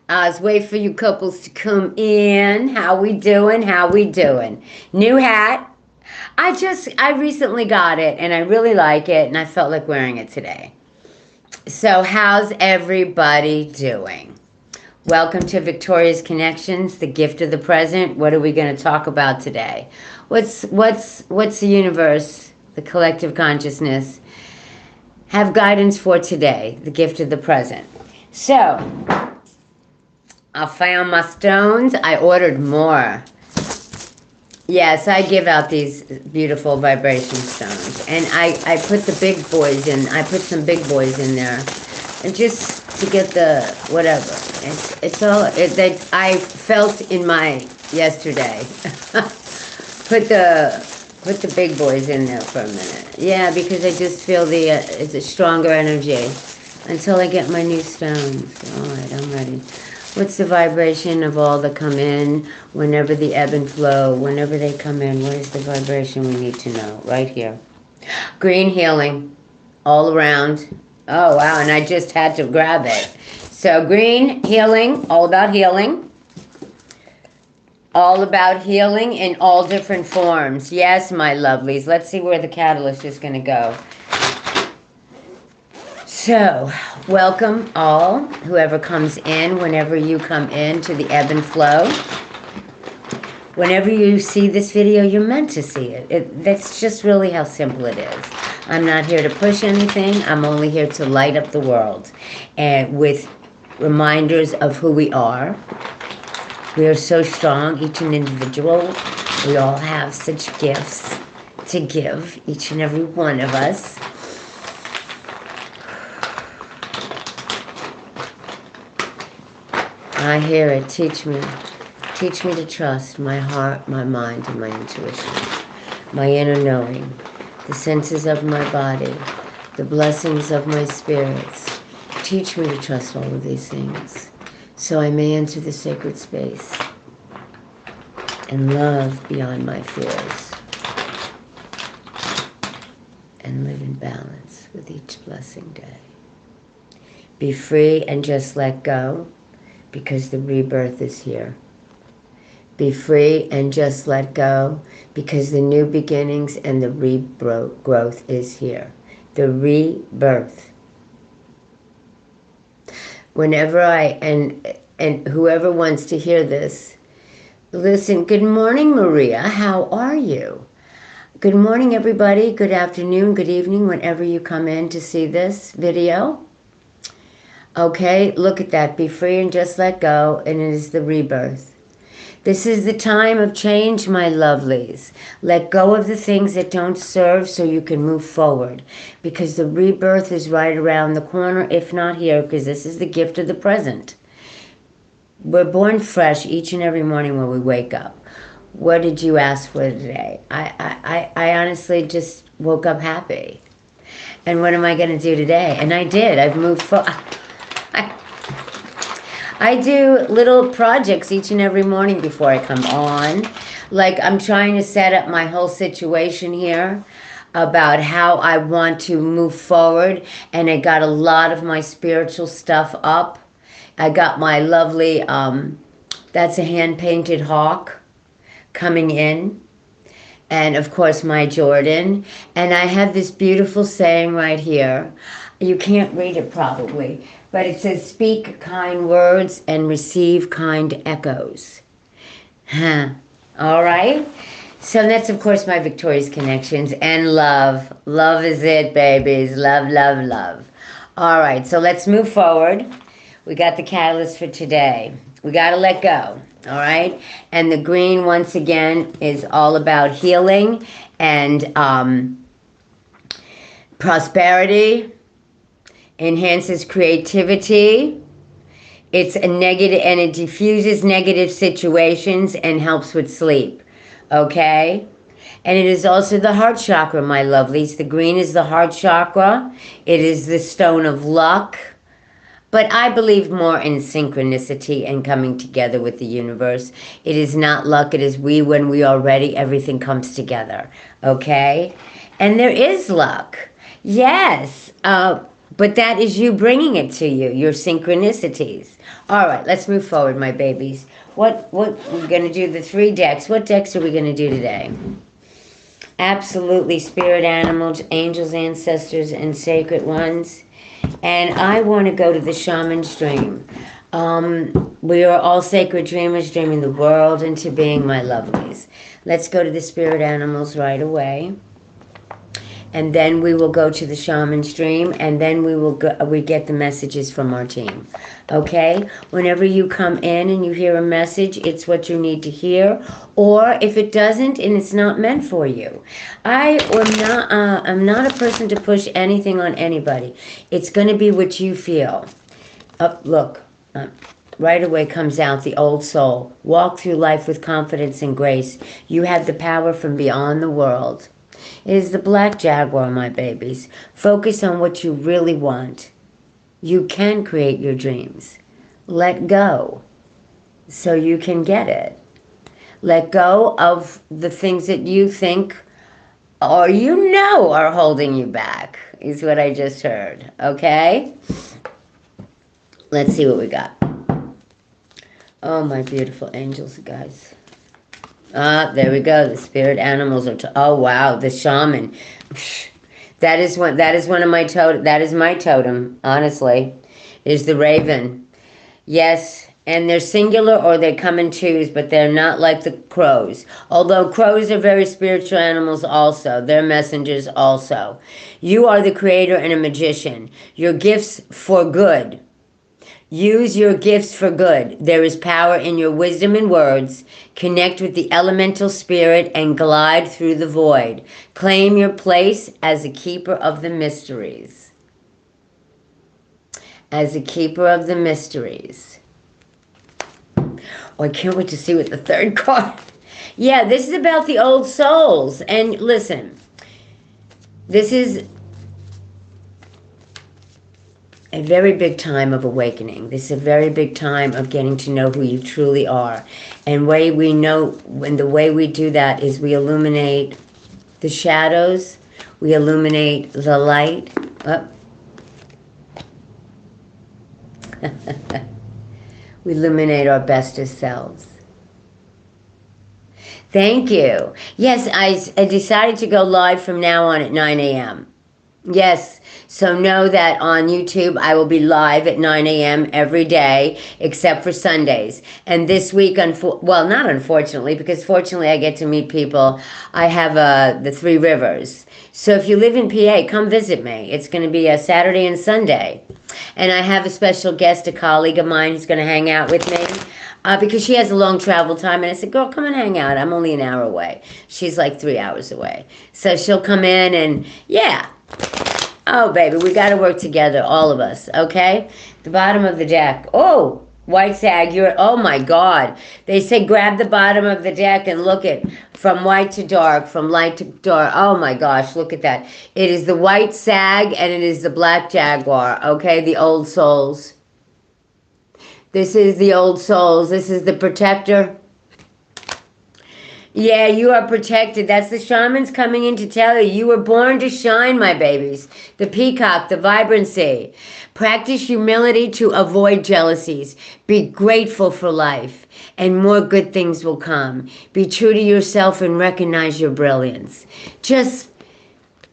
I was waiting for you couples to come in. How we doing? How we doing? New hat. I recently got it and I really like it and I felt like wearing it today. So how's everybody doing? Welcome to Victoria's Connections, the gift of the present. What are we going to talk about today? What's the universe, the collective consciousness have guidance for today, the gift of the present? So, I found my stones. I ordered more. Yes, I give out these beautiful vibration stones. And I put the big boys in. I put some big boys in there. And just to get the whatever. It's all that I felt in my yesterday. Put the big boys in there for a minute. Yeah, because I just feel it's a stronger energy until I get my new stones. All right, I'm ready. What's the vibration of all that come in whenever the ebb and flow, whenever they come in? What is the vibration we need to know? Right here. Green healing all around. Oh, wow, and I just had to grab it. So green healing, all about healing. All about healing in all different forms. Yes, my lovelies. Let's see where the catalyst is going to go. So, welcome all, whoever comes in, whenever you come in to the ebb and flow. Whenever you see this video, you're meant to see it. That's just really how simple it is. I'm not here to push anything. I'm only here to light up the world. And with reminders of who we are. We are so strong, each an individual. We all have such gifts to give, each and every one of us. I hear it. Teach me. Teach me to trust my heart, my mind, and my intuition. My inner knowing. The senses of my body. The blessings of my spirits. Teach me to trust all of these things so I may enter the sacred space and love beyond my fears and live in balance with each blessing day. Be free and just let go. Because the rebirth is here. Be free and just let go because the new beginnings and the regrowth is here. The rebirth. Whenever and whoever wants to hear this, listen. Good morning, Maria. How are you? Good morning, everybody. Good afternoon, good evening, whenever you come in to see this video. Okay, look at that. Be free and just let go, and it is the rebirth. This is the time of change, my lovelies. Let go of the things that don't serve so you can move forward, because the rebirth is right around the corner, if not here, because this is the gift of the present. We're born fresh each and every morning when we wake up. What did you ask for today? I honestly just woke up happy. And what am I going to do today? And I did. I've moved forward. I do little projects each and every morning before I come on. Like I'm trying to set up my whole situation here about how I want to move forward. And I got a lot of my spiritual stuff up. I got my lovely, that's a hand-painted hawk coming in. And of course my Jordan. And I have this beautiful saying right here. You can't read it probably. But it says, speak kind words and receive kind echoes. Huh. All right? So that's, of course, my Victoria's Connections and love. Love is it, babies. Love, love, love. All right, so let's move forward. We got the catalyst for today. We got to let go. All right? And the green, once again, is all about healing and prosperity. Enhances creativity. It's a negative, and it diffuses negative situations and helps with sleep. Okay? And it is also the heart chakra, my lovelies. The green is the heart chakra. It is the stone of luck. But I believe more in synchronicity and coming together with the universe. It is not luck. It is when we are ready, everything comes together. Okay? And there is luck. Yes. But that is you bringing it to you, your synchronicities. All right, let's move forward, my babies. What we're going to do the 3 decks. What decks are we going to do today? Absolutely, spirit animals, angels, ancestors, and sacred ones. And I want to go to the shaman's dream. We are all sacred dreamers, dreaming the world into being, my lovelies. Let's go to the spirit animals right away. And then we will go to the shaman's dream, and then we get the messages from our team. Okay? Whenever you come in and you hear a message, it's what you need to hear. Or if it doesn't and it's not meant for you. I'm not a person to push anything on anybody. It's going to be what you feel. Look. Right away comes out the old soul. Walk through life with confidence and grace. You have the power from beyond the world. It is the black jaguar, my babies. Focus on what you really want. You can create your dreams. Let go so you can get it. Let go of the things that you think or you know are holding you back, is what I just heard. Okay? Let's see what we got. Oh, my beautiful angels, guys. There we go. The spirit animals are. Oh wow, the shaman. That is one of my totem. That is my totem. Honestly, is the raven. Yes, and they're singular or they come in twos, but they're not like the crows. Although crows are very spiritual animals, also they're messengers. Also, you are the creator and a magician. Your gifts for good. Use your gifts for good. There is power in your wisdom and words. Connect with the elemental spirit and glide through the void. Claim your place as a keeper of the mysteries. As a keeper of the mysteries. Oh, I can't wait to see what the third card. Yeah, this is about the old souls. And listen, this is a very big time of awakening. This is a very big time of getting to know who you truly are. And the way we do that is we illuminate the shadows, we illuminate the light. Oh. We illuminate our bestest selves. Thank you. Yes, I decided to go live from now on at 9 a.m. Yes, so know that on YouTube I will be live at 9 a.m. every day except for Sundays. And this week, well, not unfortunately, because fortunately I get to meet people. I have the Three Rivers. So if you live in PA, come visit me. It's going to be a Saturday and Sunday. And I have a special guest, a colleague of mine who's going to hang out with me. Because she has a long travel time. And I said, girl, come and hang out. I'm only an hour away. She's like 3 hours away. So she'll come in and, yeah. Oh, baby, we got to work together, all of us, okay? The bottom of the deck. Oh, white sag, oh my God. They say grab the bottom of the deck and look at from white to dark, from light to dark. Oh my gosh, look at that. It is the white sag and it is the black jaguar, okay? The old souls. This is the old souls. This is the protector. Yeah, you are protected. That's the shamans coming in to tell you. You were born to shine, my babies. The peacock, the vibrancy. Practice humility to avoid jealousies. Be grateful for life, and more good things will come. Be true to yourself and recognize your brilliance. Just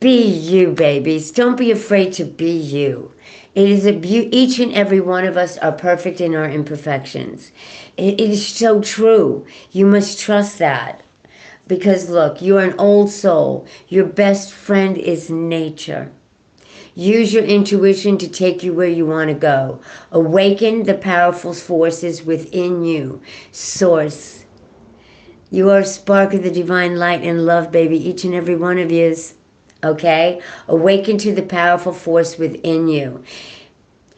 be you, babies. Don't be afraid to be you. It is each and every one of us are perfect in our imperfections. It is so true. You must trust that. Because look, you're an old soul. Your best friend is nature. Use your intuition to take you where you want to go. Awaken the powerful forces within you. Source. You are a spark of the divine light and love, baby. Each and every one of you is. Okay? Awaken to the powerful force within you.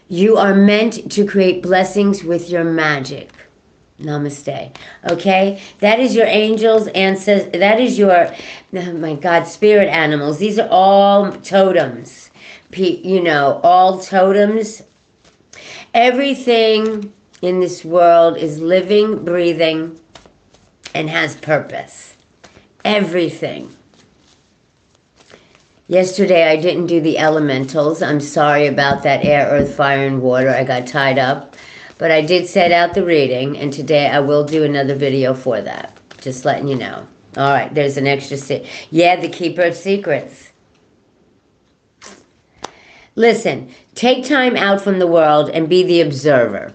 You are meant to create blessings with your magic. Namaste. Okay? That is your angels, ancestors. That is your, oh my God, spirit animals. These are all totems. You know, all totems. Everything in this world is living, breathing, and has purpose. Everything. Yesterday I didn't do the elementals. I'm sorry about that air, earth, fire, and water. I got tied up. But I did set out the reading, and today I will do another video for that. Just letting you know. All right, there's an extra... Yeah, the Keeper of Secrets. Listen, take time out from the world and be the observer.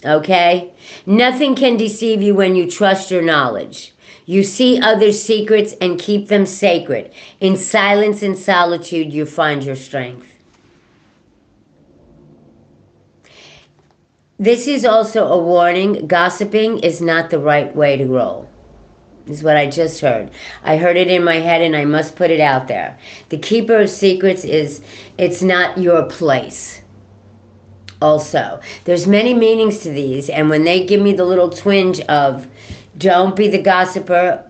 Okay? Nothing can deceive you when you trust your knowledge. You see others' secrets and keep them sacred. In silence and solitude, you find your strength. This is also a warning. Gossiping is not the right way to roll. This is what I just heard. I heard it in my head and I must put it out there. The Keeper of Secrets is, it's not your place. Also, there's many meanings to these, and when they give me the little twinge of, don't be the gossiper,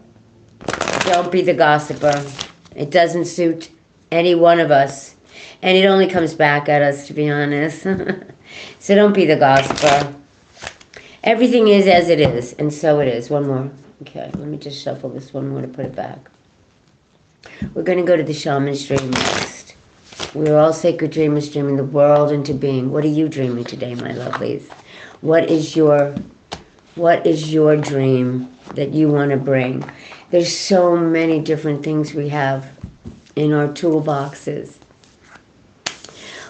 don't be the gossiper. It doesn't suit any one of us, and it only comes back at us, to be honest. So don't be the gossiper. Everything is as it is, and so it is. One more. Okay, let me just shuffle this one more to put it back. We're going to go to the shaman's dream next. We're all sacred dreamers dreaming the world into being. What are you dreaming today, my lovelies? What is your dream that you want to bring? There's so many different things we have in our toolboxes.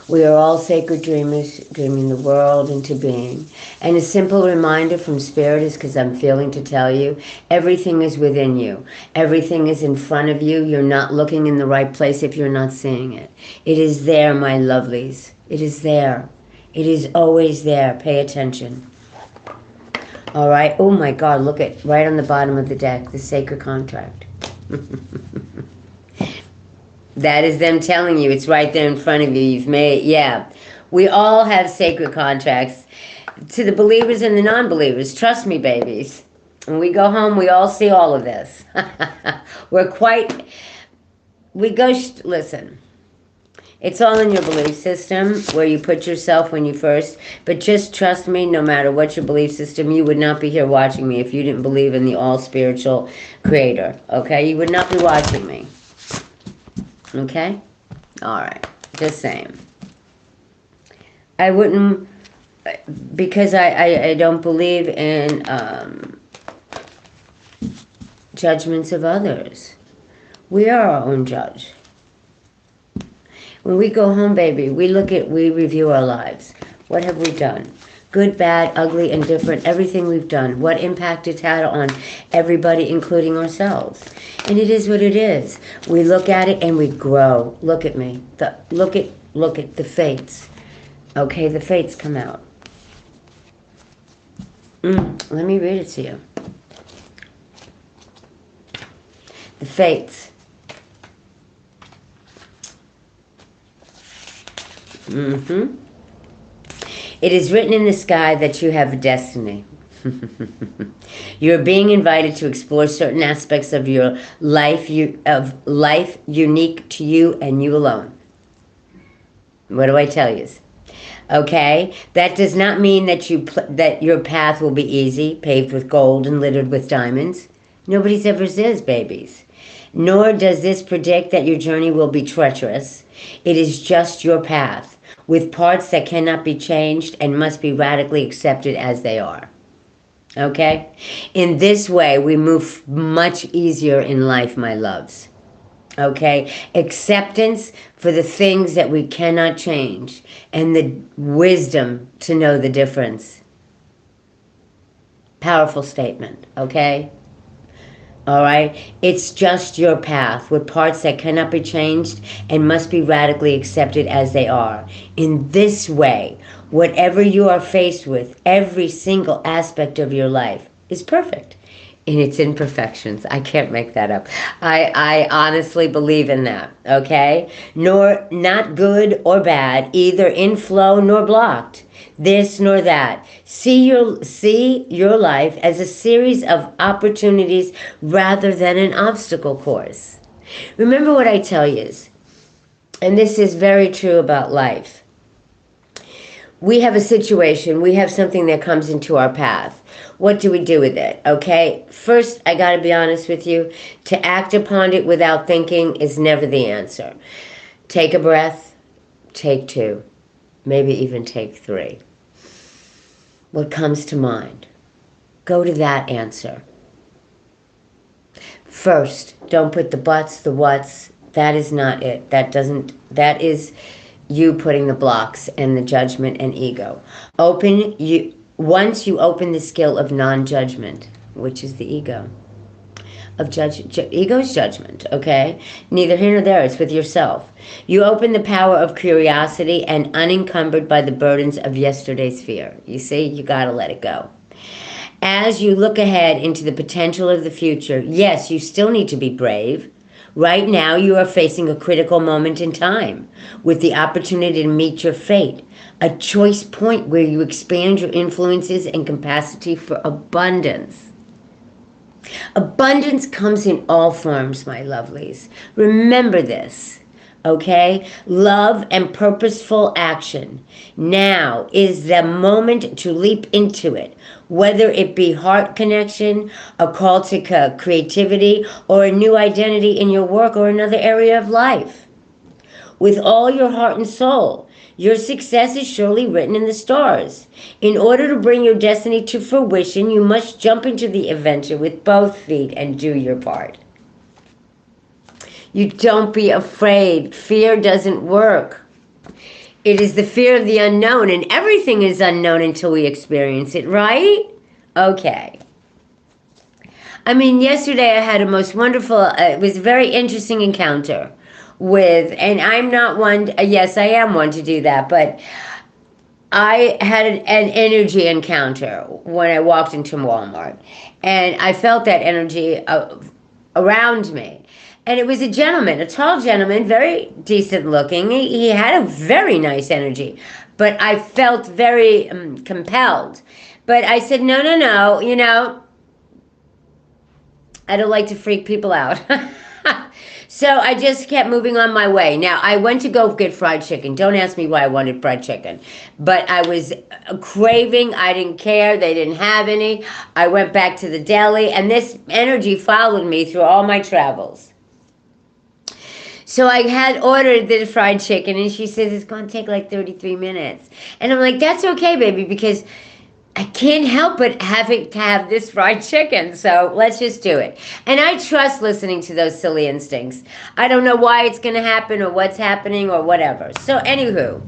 We are all sacred dreamers dreaming the world into being. And a simple reminder from Spirit is, because I'm feeling to tell you, everything is within you. Everything is in front of you. You're not looking in the right place if you're not seeing it. It is there, my lovelies. It is there. It is always there. Pay attention. All right. Oh my God, look at right on the bottom of the deck, the sacred contract. That is them telling you it's right there in front of you. You've made, yeah. We all have sacred contracts. To the believers and the non-believers, trust me, babies. When we go home, we all see all of this. Listen. It's all in your belief system, where you put yourself when you first. But just trust me, no matter what your belief system, you would not be here watching me if you didn't believe in the all-spiritual creator. Okay? You would not be watching me. Okay? All right. Just saying. I wouldn't, because I don't believe in judgments of others. We are our own judge. When we go home, baby, we review our lives. What have we done? Good, bad, ugly, indifferent, everything we've done. What impact it's had on everybody, including ourselves. And it is what it is. We look at it and we grow. Look at me. Look at the fates. Okay, the fates come out. Let me read it to you. The fates. It is written in the sky that you have a destiny. You are being invited to explore certain aspects of your life, unique to you and you alone. What do I tell you? Okay, that does not mean that that your path will be easy, paved with gold and littered with diamonds. Nobody's ever says, babies. Nor does this predict that your journey will be treacherous. It is just your path, with parts that cannot be changed and must be radically accepted as they are. Okay? In this way, we move much easier in life, my loves. Okay? Acceptance for the things that we cannot change, and the wisdom to know the difference. Powerful statement, okay? All right? It's just your path, with parts that cannot be changed and must be radically accepted as they are. In this way, whatever you are faced with, every single aspect of your life is perfect in its imperfections. I can't make that up. I honestly believe in that, okay? Nor not good or bad, either in flow nor blocked. This nor that. See your life as a series of opportunities rather than an obstacle course. Remember what I tell you, and this is very true about life. We have a situation, we have something that comes into our path. What do we do with it? Okay, first, I got to be honest with you. To act upon it without thinking is never the answer. Take a breath, take two, maybe even take three. What comes to mind? Go to that answer. First, don't put the buts, the whats. That is not it. That is you putting the blocks and the judgment and ego. Once you open the skill of non-judgment, which is the ego. Ego's judgment, okay? Neither here nor there, it's with yourself. You open the power of curiosity and unencumbered by the burdens of yesterday's fear. You see, you gotta let it go. As you look ahead into the potential of the future, yes, you still need to be brave. Right now, you are facing a critical moment in time with the opportunity to meet your fate, a choice point where you expand your influences and capacity for abundance. Abundance comes in all forms, my lovelies. Remember this, okay? Love and purposeful action. Now is the moment to leap into it, whether it be heart connection, a call to creativity, or a new identity in your work or another area of life. With all your heart and soul, your success is surely written in the stars. In order to bring your destiny to fruition, you must jump into the adventure with both feet and do your part. You don't be afraid. Fear doesn't work. It is the fear of the unknown, and everything is unknown until we experience it, right? Okay. I mean, yesterday I had a most wonderful, it was a very interesting encounter with, and I'm not one, yes, I am one to do that, but I had an energy encounter when I walked into Walmart, and I felt that energy around me. And it was a gentleman, a tall gentleman, very decent looking. He had a very nice energy, but I felt very compelled. But I said, no, you know, I don't like to freak people out. So I just kept moving on my way. Now, I went to go get fried chicken. Don't ask me why I wanted fried chicken. But I was craving. I didn't care. They didn't have any. I went back to the deli, and this energy followed me through all my travels. So I had ordered the fried chicken, and she says, it's going to take like 33 minutes. And I'm like, that's okay, baby, because I can't help but having to have this fried chicken, so let's just do it. And I trust listening to those silly instincts. I don't know why it's going to happen or what's happening or whatever. So anywho,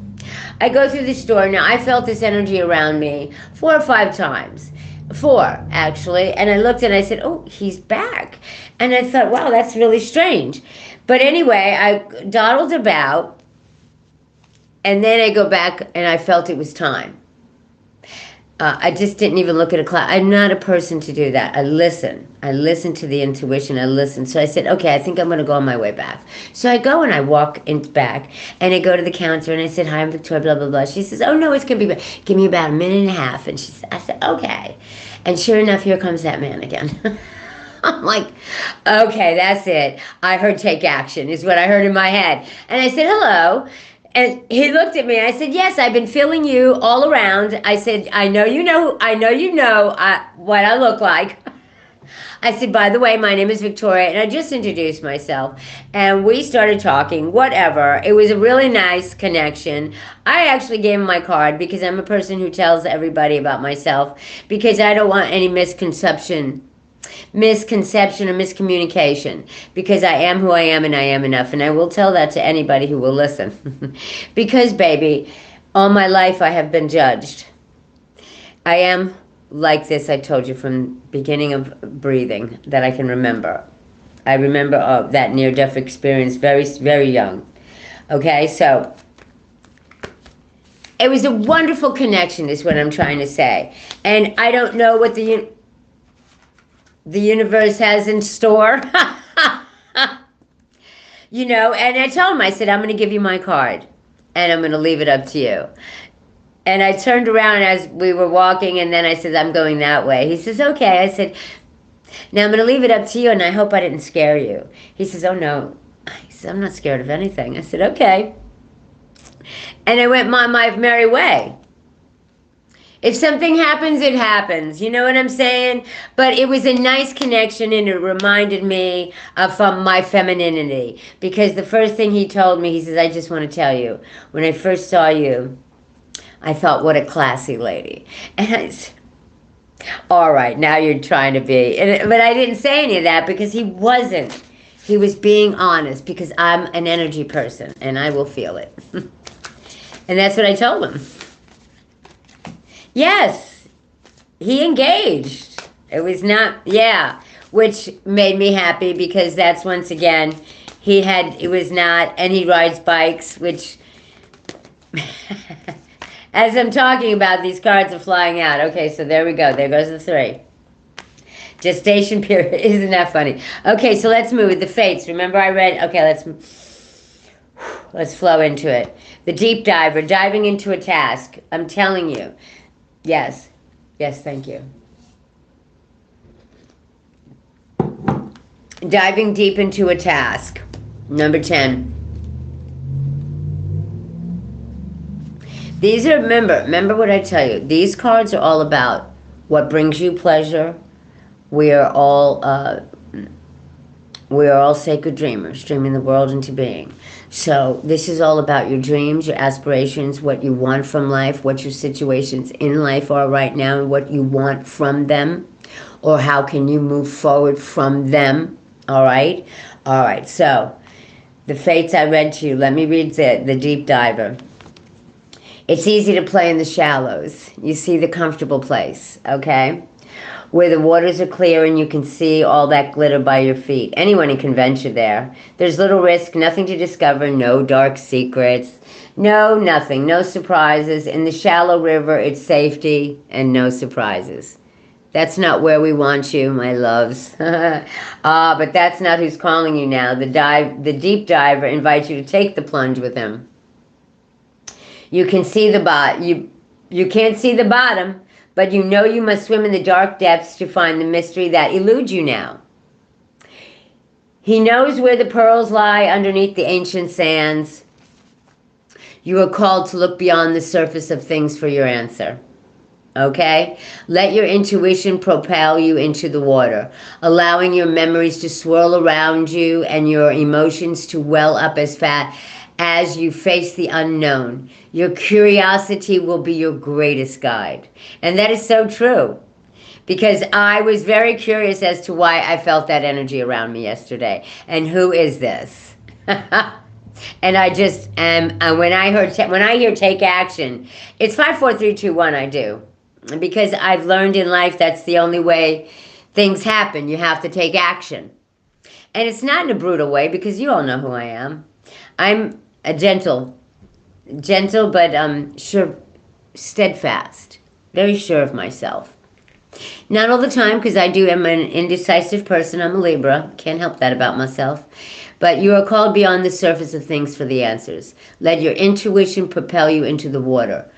I go through the store. Now, I felt this energy around me 4 or 5 times. 4, actually. And I looked and I said, oh, he's back. And I thought, wow, that's really strange. But anyway, I dawdled about, and then I go back and I felt it was time. I just didn't even look at a clock. I'm not a person to do that. I listen. I listen to the intuition. I listen. So I said, okay, I think I'm going to go on my way back. So I go and I walk in back, and I go to the counter, and I said, hi, I'm Victoria, blah, blah, blah. She says, oh, no, it's going to be, give me about a minute and a half. And I said, okay. And sure enough, here comes that man again. I'm like, okay, that's it. I heard take action is what I heard in my head. And I said, hello. And he looked at me. I said, yes, I've been feeling you all around. I said, I know you know what I look like. I said, by the way, my name is Victoria, and I just introduced myself. And we started talking, whatever. It was a really nice connection. I actually gave him my card because I'm a person who tells everybody about myself because I don't want any misconception or miscommunication, because I am who I am and I am enough, and I will tell that to anybody who will listen. Because, baby, all my life I have been judged. I am like this, I told you, from beginning of breathing that I can remember. I remember that near-death experience very, very young. Okay, so it was a wonderful connection is what I'm trying to say. And I don't know what the universe has in store. You know, and I told him, I said, I'm going to give you my card, and I'm going to leave it up to you. And I turned around as we were walking, and then I said, I'm going that way. He says, okay. I said, now I'm going to leave it up to you, and I hope I didn't scare you. He says, oh, no. He said, I'm not scared of anything. I said, okay. And I went my merry way. If something happens, it happens. You know what I'm saying? But it was a nice connection, and it reminded me of my femininity. Because the first thing he told me, he says, I just want to tell you, when I first saw you, I thought, what a classy lady. And I said, all right, now you're trying to be. But I didn't say any of that because he wasn't. He was being honest because I'm an energy person, and I will feel it. And that's what I told him. Yes, he engaged. It was not, yeah, which made me happy because that's once again, it was not, and he rides bikes, which, as I'm talking about, these cards are flying out. Okay, so there we go. There goes the 3. Gestation period. Isn't that funny? Okay, so let's move with the fates. Remember I read, okay, let's flow into it. The deep diver, diving into a task. I'm telling you. Yes. Yes, thank you. Diving deep into a task. Number 10. These are, remember what I tell you. These cards are all about what brings you pleasure. We are all sacred dreamers, dreaming the world into being. So this is all about your dreams, your aspirations, what you want from life, what your situations in life are right now, and what you want from them, or how can you move forward from them. All right? All right, so the fates I read to you. Let me read the deep diver. It's easy to play in the shallows. You see the comfortable place, okay? Where the waters are clear and you can see all that glitter by your feet. Anyone can venture there. There's little risk, nothing to discover, no dark secrets, no nothing, no surprises. In the shallow river, it's safety and no surprises. That's not where we want you, my loves. But that's not who's calling you now. The deep diver invites you to take the plunge with him. You can see you can't see the bottom, but you know you must swim in the dark depths to find the mystery that eludes you now. He knows where the pearls lie underneath the ancient sands. You are called to look beyond the surface of things for your answer. Okay? Let your intuition propel you into the water, allowing your memories to swirl around you and your emotions to well up as fast as you face the unknown. Your curiosity will be your greatest guide. And that is so true. Because I was very curious as to why I felt that energy around me yesterday. And who is this? And I just am, when I hear take action, it's 5, 4, 3, 2, 1, I do. Because I've learned in life that's the only way things happen. You have to take action. And it's not in a brutal way because you all know who I am. I'm a gentle but sure, steadfast, very sure of myself. Not all the time because I'm an indecisive person. I'm a Libra. Can't help that about myself. But you are called beyond the surface of things for the answers. Let your intuition propel you into the water.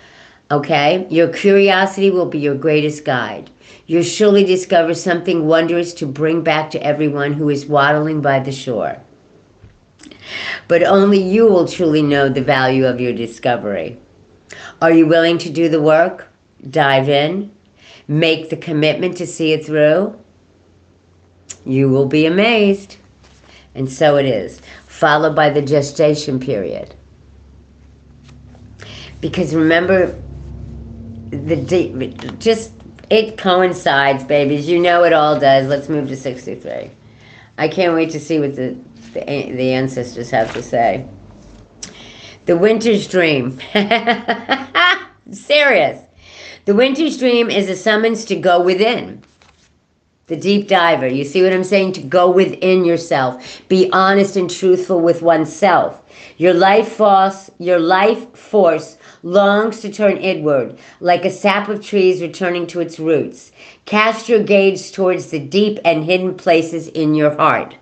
Okay? Your curiosity will be your greatest guide. You'll surely discover something wondrous to bring back to everyone who is waddling by the shore. But only you will truly know the value of your discovery. Are you willing to do the work? Dive in. Make the commitment to see it through. You will be amazed. And so it is. Followed by the gestation period. Because remember, it coincides, babies. You know it all does. Let's move to 63. I can't wait to see what the ancestors have to say. The winter's dream. Serious. The winter's dream is a summons to go within. The deep diver. You see what I'm saying? To go within yourself. Be honest and truthful with oneself. Your life force longs to turn inward, like a sap of trees returning to its roots. Cast your gaze towards the deep and hidden places in your heart.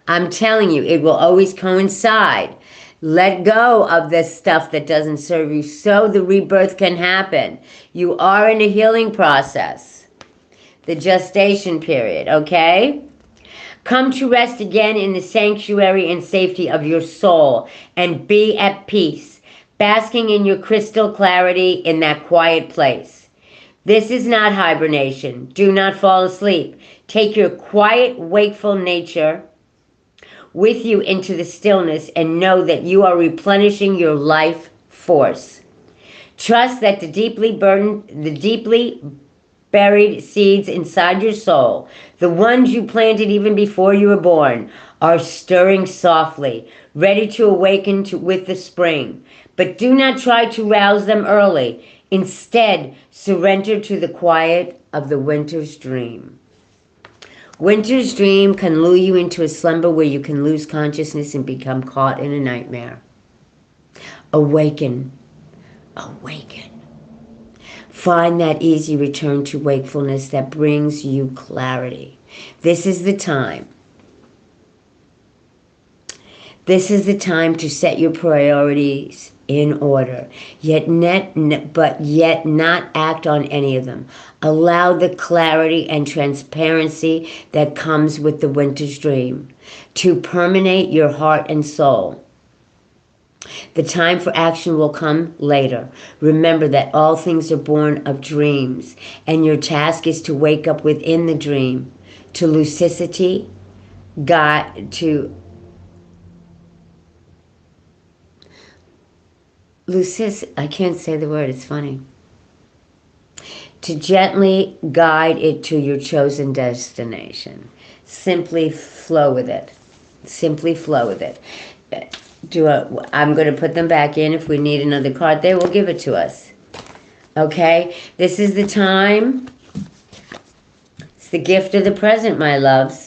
I'm telling you, it will always coincide. Let go of this stuff that doesn't serve you so the rebirth can happen. You are in a healing process. The gestation period, okay? Come to rest again in the sanctuary and safety of your soul and be at peace, basking in your crystal clarity in that quiet place. This is not hibernation. Do not fall asleep. Take your quiet, wakeful nature with you into the stillness and know that you are replenishing your life force. Trust that the deeply buried seeds inside your soul, the ones you planted even before you were born, are stirring softly, ready to awaken with the spring. But do not try to rouse them early. Instead, surrender to the quiet of the winter's dream. Winter's dream can lure you into a slumber where you can lose consciousness and become caught in a nightmare. Awaken. Awaken. Find that easy return to wakefulness that brings you clarity. This is the time. This is the time to set your priorities in order, yet not act on any of them. Allow the clarity and transparency that comes with the winter's dream to permeate your heart and soul. The time for action will come later. Remember that all things are born of dreams, and your task is to wake up within the dream, to lucidity, I can't say the word, it's funny. To gently guide it to your chosen destination. Simply flow with it. Simply flow with it. I'm going to put them back in. If we need another card, they will give it to us. Okay? This is the time. It's the gift of the present, my loves.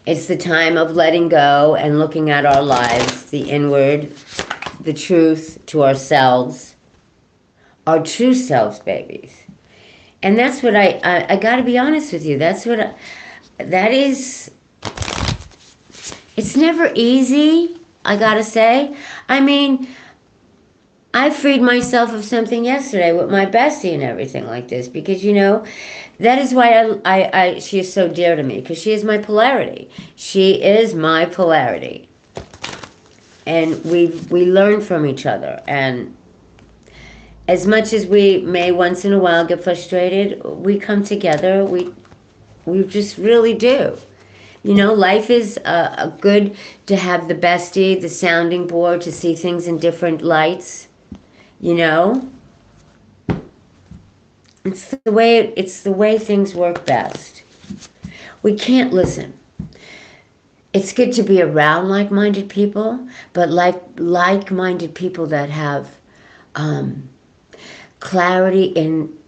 It's the time of letting go and looking at our lives, the inward, the truth to ourselves, our true selves, babies. And that's what I got to be honest with you. That's what that is. It's never easy, I got to say. I mean, I freed myself of something yesterday with my bestie and everything like this because, you know, that is why she is so dear to me, because she is my polarity. She is my polarity. And we learn from each other. And as much as we may once in a while get frustrated, we come together. We just really do. You know, life is good to have the bestie, the sounding board, to see things in different lights. You know, it's the way things work best. We can't listen. It's good to be around like-minded people, but like-minded people that have clarity in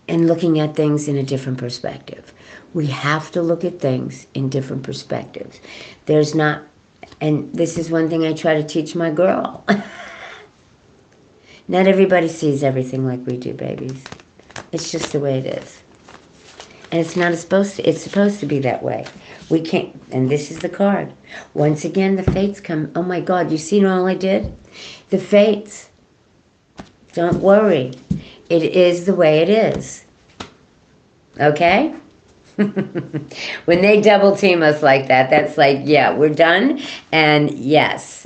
looking at things in a different perspective. We have to look at things in different perspectives. There's not, and this is one thing I try to teach my girl. Not everybody sees everything like we do, babies. It's just the way it is. And it's supposed to be that way. We can't, and this is the card. Once again, the fates come. Oh my God, you seen all I did? The fates. Don't worry. It is the way it is. Okay? When they double team us like that, that's like, yeah, we're done. And yes.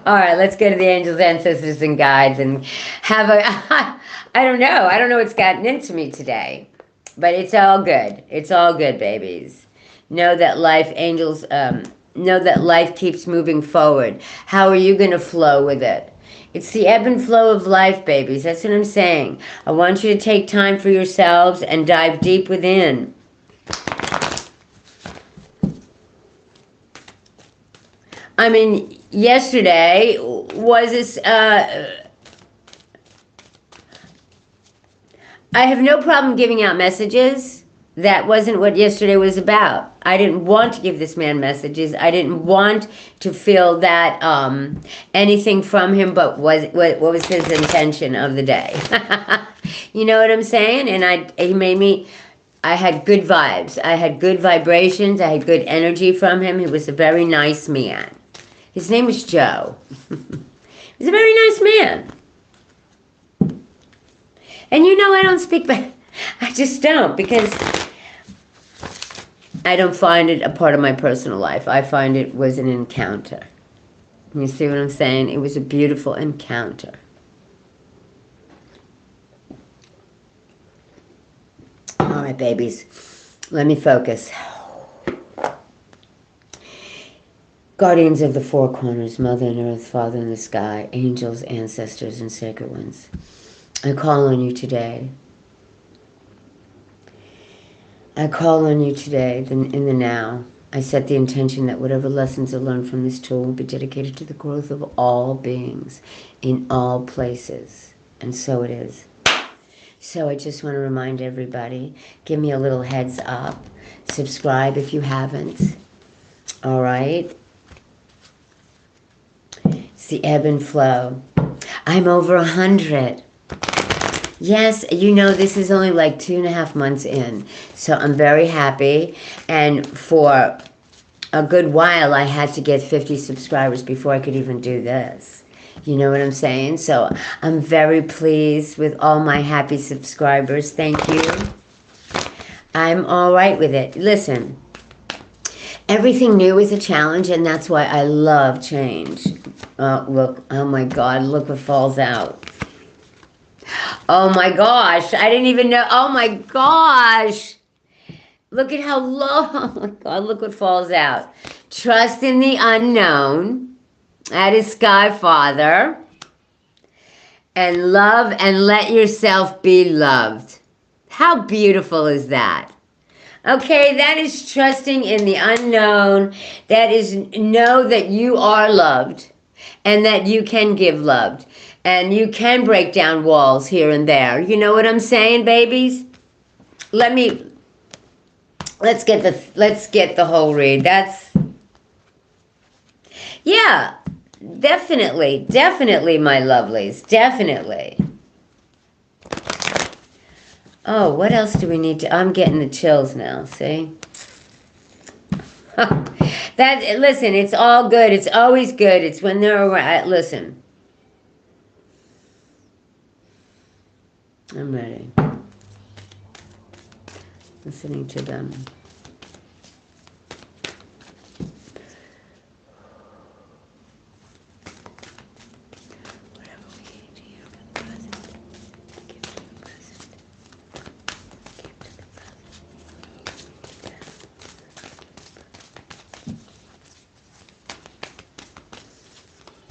All right, let's go to the angels, ancestors, and guides and have a, I don't know what's gotten into me today, but it's all good. It's all good, babies. Know that life, angels, know that life keeps moving forward. How are you going to flow with it? It's the ebb and flow of life, babies. That's what I'm saying. I want you to take time for yourselves and dive deep within. I mean, yesterday was this, I have no problem giving out messages. That wasn't what yesterday was about. I didn't want to give this man messages. I didn't want to feel that anything from him, but what was his intention of the day. You know what I'm saying? And he made me, I had good vibes. I had good vibrations. I had good energy from him. He was a very nice man. His name was Joe. He's a very nice man. And you know I don't speak back. I just don't, because I don't find it a part of my personal life. I find it was an encounter. You see what I'm saying? It was a beautiful encounter. right, babies. Let me focus. Guardians of the four corners, Mother in Earth, Father in the sky, angels, ancestors, and sacred ones, I call on you today. I call on you today in the now. I set the intention that whatever lessons are learned from this tool will be dedicated to the growth of all beings in all places. And so it is. So I just want to remind everybody, give me a little heads up. Subscribe if you haven't. All right? It's the ebb and flow. I'm over 100. Yes, you know, this is only like 2.5 months in. So I'm very happy. And for a good while, I had to get 50 subscribers before I could even do this. You know what I'm saying? So I'm very pleased with all my happy subscribers. Thank you. I'm all right with it. Listen, everything new is a challenge, and that's why I love change. Look, oh my God, look what falls out. Oh my gosh, I didn't even know. Oh my gosh. Look at how low. Oh my God, look what falls out. Trust in the unknown. That is Sky Father. And love and let yourself be loved. How beautiful is that? Okay, that is trusting in the unknown. That is know that you are loved and that you can give love. And you can break down walls here and there. You know what I'm saying, babies? Let's get the whole read. Yeah, definitely, my lovelies, definitely. Oh, what else do we need to? I'm getting the chills now. See? Listen, it's all good. It's always good. It's when they're around. Listen. I'm ready. Listening to them. Whatever we need to hear from the present, give to the present. Give to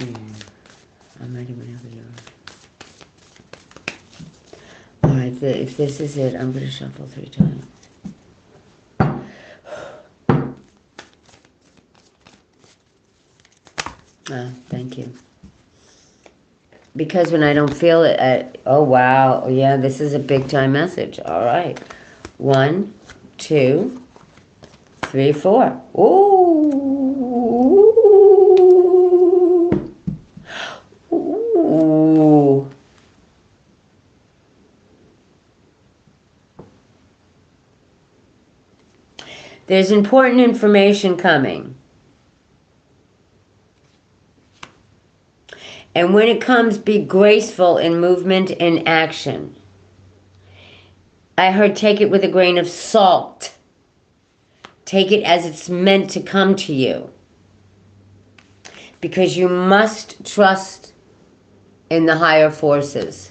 the present. I'm ready whenever you're ready. Alright, if this is it, I'm going to shuffle 3 times. Thank you. Because when I don't feel it, oh wow, yeah, this is a big time message. All right. 1, 2, 3, 4. Ooh. Ooh. There's important information coming. And when it comes, be graceful in movement and action. I heard take it with a grain of salt. Take it as it's meant to come to you. Because you must trust in the higher forces.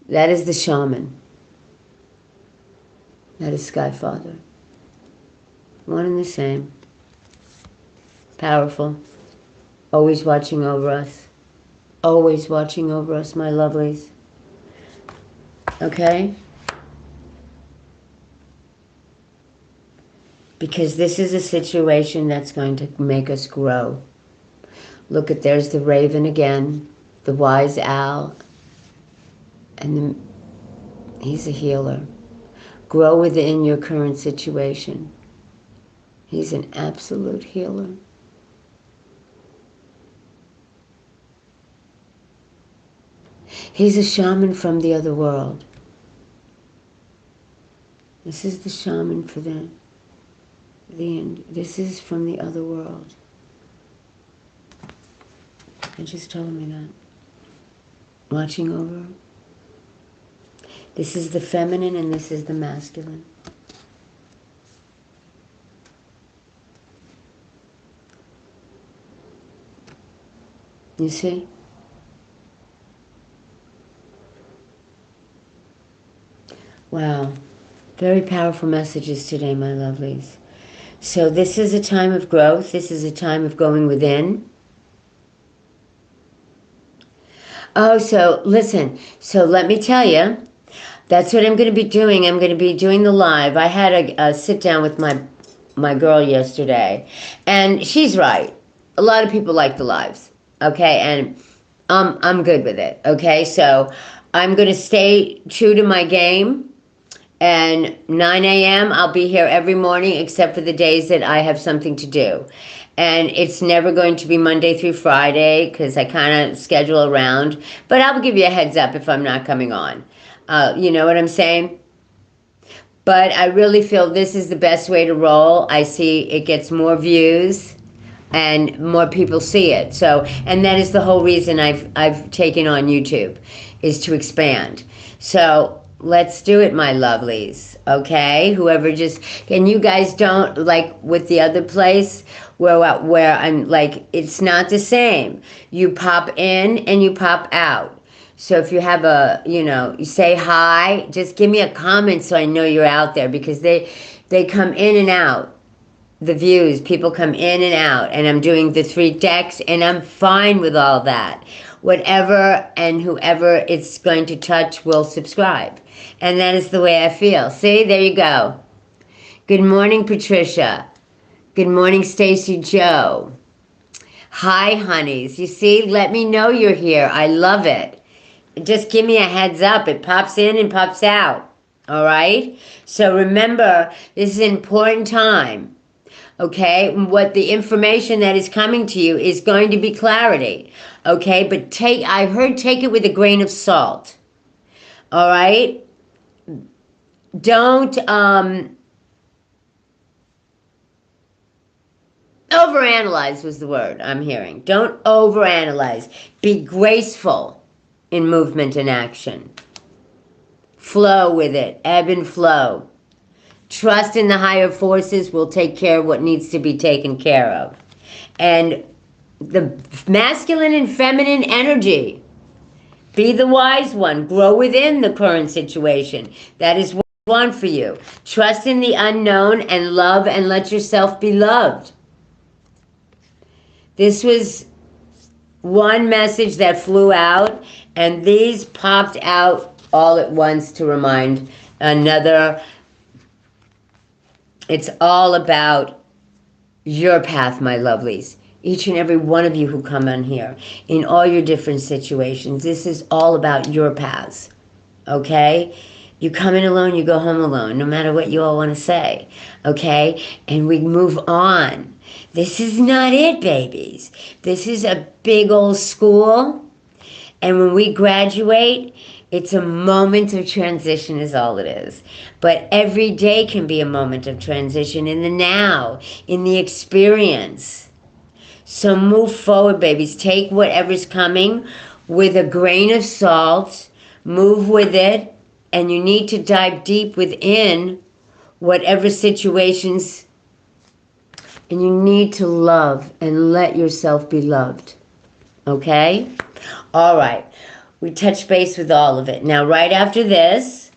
That is the shaman. That is Sky Father. One and the same. Powerful. Always watching over us. Always watching over us, my lovelies. Okay? Because this is a situation that's going to make us grow. Look at, there's the raven again, the wise owl, and he's a healer. Grow within your current situation. He's an absolute healer. He's a shaman from the other world. This is the shaman for the end. This is from the other world. I just told me that. Watching over. This is the feminine and this is the masculine. You see? Wow. Very powerful messages today, my lovelies. So this is a time of growth. This is a time of going within. Oh, so listen. So let me tell you, that's what I'm going to be doing. I'm going to be doing the live. I had a sit down with my girl yesterday, and she's right. A lot of people like the lives, okay, and I'm good with it, okay. So I'm going to stay true to my game. And 9 a.m. I'll be here every morning except for the days that I have something to do. And it's never going to be Monday through Friday because I kind of schedule around. But I'll give you a heads up if I'm not coming on. You know what I'm saying? But I really feel this is the best way to roll. I see it gets more views and more people see it. So, and that is the whole reason I've taken on YouTube, is to expand. So let's do it, my lovelies. Okay, whoever just, and you guys don't, like with the other place where I'm like, it's not the same. You pop in and you pop out. So if you have you say hi, just give me a comment so I know you're out there, because they come in and out. The views, people come in and out, and I'm doing the 3 decks, and I'm fine with all that. Whatever and whoever it's going to touch will subscribe. And that is the way I feel. See, there you go. Good morning, Patricia. Good morning, Stacy Joe. Hi, honeys. You see, let me know you're here. I love it. Just give me a heads up. It pops in and pops out. All right? So remember, this is an important time. Okay, what the information that is coming to you is going to be clarity. Okay, but take it with a grain of salt. All right? Don't overanalyze was the word I'm hearing. Don't overanalyze. Be graceful in movement and action. Flow with it, ebb and flow. Trust in the higher forces will take care of what needs to be taken care of. And the masculine and feminine energy. Be the wise one. Grow within the current situation. That is what I want for you. Trust in the unknown and love, and let yourself be loved. This was one message that flew out, and these popped out all at once to remind another. It's all about your path, my lovelies. Each and every one of you who come on here, in all your different situations, this is all about your paths, okay? You come in alone, you go home alone, no matter what you all want to say, okay? And we move on. This is not it, babies. This is a big old school, and when we graduate, it's a moment of transition is all it is. But every day can be a moment of transition in the now, in the experience. So move forward, babies. Take whatever's coming with a grain of salt. Move with it. And you need to dive deep within whatever situations. And you need to love and let yourself be loved. Okay? All right. We touch base with all of it. Now, right after this,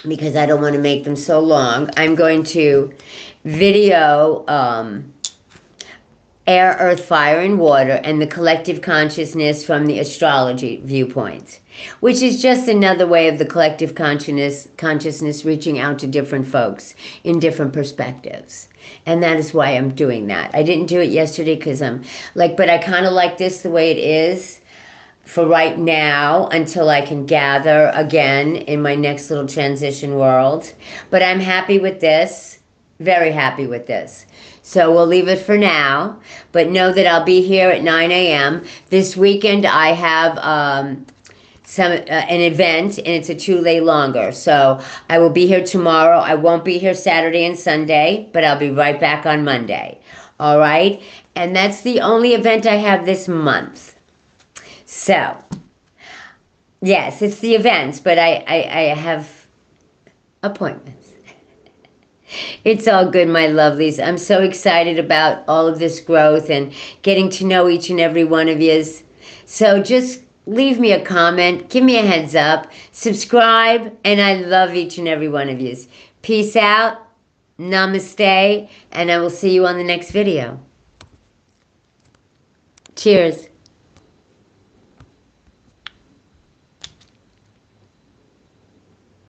because I don't want to make them so long, I'm going to video air, earth, fire, and water, and the collective consciousness from the astrology viewpoint, which is just another way of the collective consciousness reaching out to different folks in different perspectives. And that is why I'm doing that. I didn't do it yesterday because I'm like, but I kind of like this the way it is for right now until I can gather again in my next little transition world. But I'm happy with this, very happy with this. So we'll leave it for now, but know that I'll be here at 9 a.m. This weekend I have an event, and it's a 2 day longer. So I will be here tomorrow. I won't be here Saturday and Sunday, but I'll be right back on Monday. All right? And that's the only event I have this month. So, yes, it's the events, but I have appointments. It's all good, my lovelies. I'm so excited about all of this growth and getting to know each and every one of yous. So just leave me a comment, give me a heads up, subscribe, and I love each and every one of you. Peace out, namaste, and I will see you on the next video. Cheers.